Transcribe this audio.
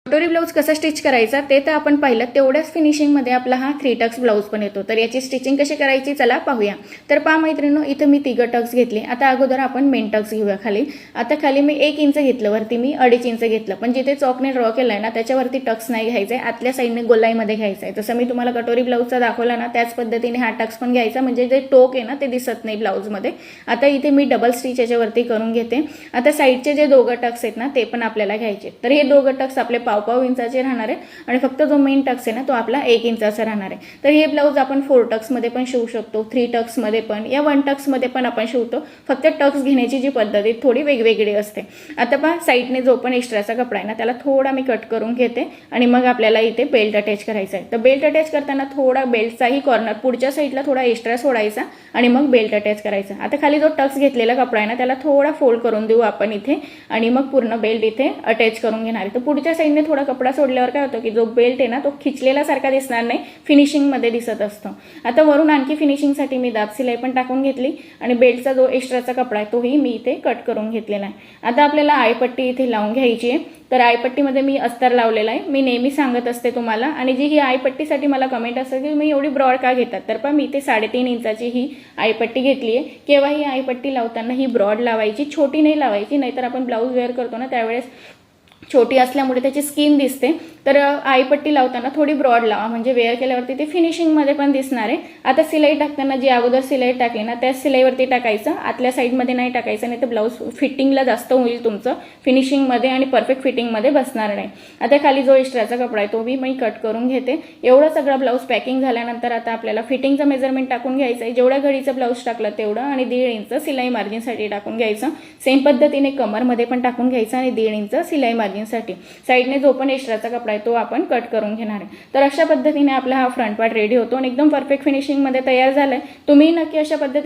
कटोरी ब्लाऊज कसा स्टिच करायचा ते तर आपण पाहिलं, तेवढ्याच फिनिशिंगमध्ये आपला हा 3 टक्स ब्लाऊज पण येतो। तर याची स्टिचिंग कशी करायची चला पाहूया। तर पहा मैत्रिणींनो, इथं मी 3 टक्स घेतले। आता अगोदर आपण मेन टक्स घेऊया खाली। आता खाली मी 1 इंच घेतलं, वरती मी 2.5 इंच घेतलं, पण जिथे चॉकने ड्रॉ केलाय ना त्याच्यावरती टक्स नाही घ्यायचे, आतल्या साईडने गोलाईमध्ये घ्यायचं आहे। जसं मी तुम्हाला कटोरी ब्लाऊजचा दाखवला ना त्याच पद्धतीने हा टक्स पण घ्यायचा, म्हणजे जे टोक आहे ना ते दिसत नाही ब्लाऊजमध्ये। आता इथे मी डबल स्टिच याच्यावरती करून घेते। आता साईडचे जे दोघं टक्स आहेत ना ते पण आपल्याला घ्यायचे। तर हे दोघं टक्स आपले पाव इंचाचे राहणार आहे आणि फक्त जो मेन टक्स आहे ना तो आपला 1 इंचाचा राहणार आहे। तर हे ब्लाऊज आपण 4 टक्स मध्ये पण शिवू शकतो, 3 टक्स मध्ये पण, या 1 टक्स मध्ये पण आपण शिवतो। फक्त टक्स घेण्याची जी पद्धत आहे थोडी वेगवेगळी असते। आता पहा साईडने जो पण एक्स्ट्राचा कपडा आहे ना त्याला थोडा मी कट करून घेते आणि मग आपल्याला इथे बेल्ट अटॅच करायचा आहे। तर बेल्ट अटॅच करताना थोडा बेल्टचाही कॉर्नर पुढच्या साईडला थोडा एक्स्ट्रा सोडायचा आणि मग बेल्ट अटॅच करायचा। आता खाली जो टक्स घेतलेला कपडा आहे ना त्याला थोडा फोल्ड करून देऊ आपण इथे आणि मग पूर्ण बेल्ट इथे अटॅच करून घेणार आहे। तर पुढच्या साईडने थोडा कपडा सोडल्यावर काय होतं की जो बेल्ट आहे ना तो खिचलेला सारखा दिसणार नाही, फिनिशिंग मध्ये दिसत असतो। आता वरून आणखी फिनिशिंग साठी मी दाब सिलाई पण टाकून घेतली आणि बेल्टचा जो एक्स्ट्राचा कपडा आहे तोही मी इथे कट करून घेतलेला आहे। आता आपल्याला आयपट्टी इथे लावून घ्यायची आहे। तर आयपट्टीमध्ये मी अस्तर लावलेला आहे, मी नेहमी सांगत असते तुम्हाला। आणि जी ही आयपट्टीसाठी मला कमेंट असते की मी एवढी ब्रॉड का घेतात, तर पण मी इथे 3.5 इंचाची ही आयपट्टी घेतली आहे। केव्हा ही आयपट्टी लावताना ही ब्रॉड लावायची, छोटी नाही लावायची, नाहीतर आपण ब्लाऊज वेअर करतो ना त्यावेळेस छोटी असल्यामुळे त्याची स्किन दिसते। तर आईपट्टी लावताना थोडी ब्रॉड लावा, म्हणजे वेअर केल्यावरती ते फिनिशिंगमध्ये पण दिसणार आहे। आता सिलाई टाकताना जी अगोदर सिलाई टाकली ना त्या सिलाईवरती टाकायचं, आतल्या साईडमध्ये नाही टाकायचं, नाही तर ब्लाऊज फिटिंगला जास्त होईल तुमचं फिनिशिंगमध्ये आणि परफेक्ट फिटिंगमध्ये बसणार नाही। आता खाली जो एक्स्ट्राचा कपडा आहे तो मी कट करून घेते। एवढा सगळा ब्लाऊज पॅकिंग झाल्यानंतर आता आपल्याला फिटिंगचं मेजरमेंट टाकून घ्यायचं आहे। जेवढ्या घडीचं ब्लाऊज टाकलं तेवढं आणि 1.5 इंच सिलाई मार्जिनसाठी टाकून घ्यायचं। सेम पद्धतीने कमरमध्ये पण टाकून घ्यायचं आणि 1.5 इंच सिलाई साठी साइडने जो पण एक्स्ट्राचा कपडा आहे तो आपण कट करून घेणार आहे। तर अशा पद्धतीने आपला हा फ्रंट पार्ट रेडी होतो आणि एकदम परफेक्ट फिनिशिंग मध्ये तयार झालाय। तुम्ही नक्की अशा पद्धतीने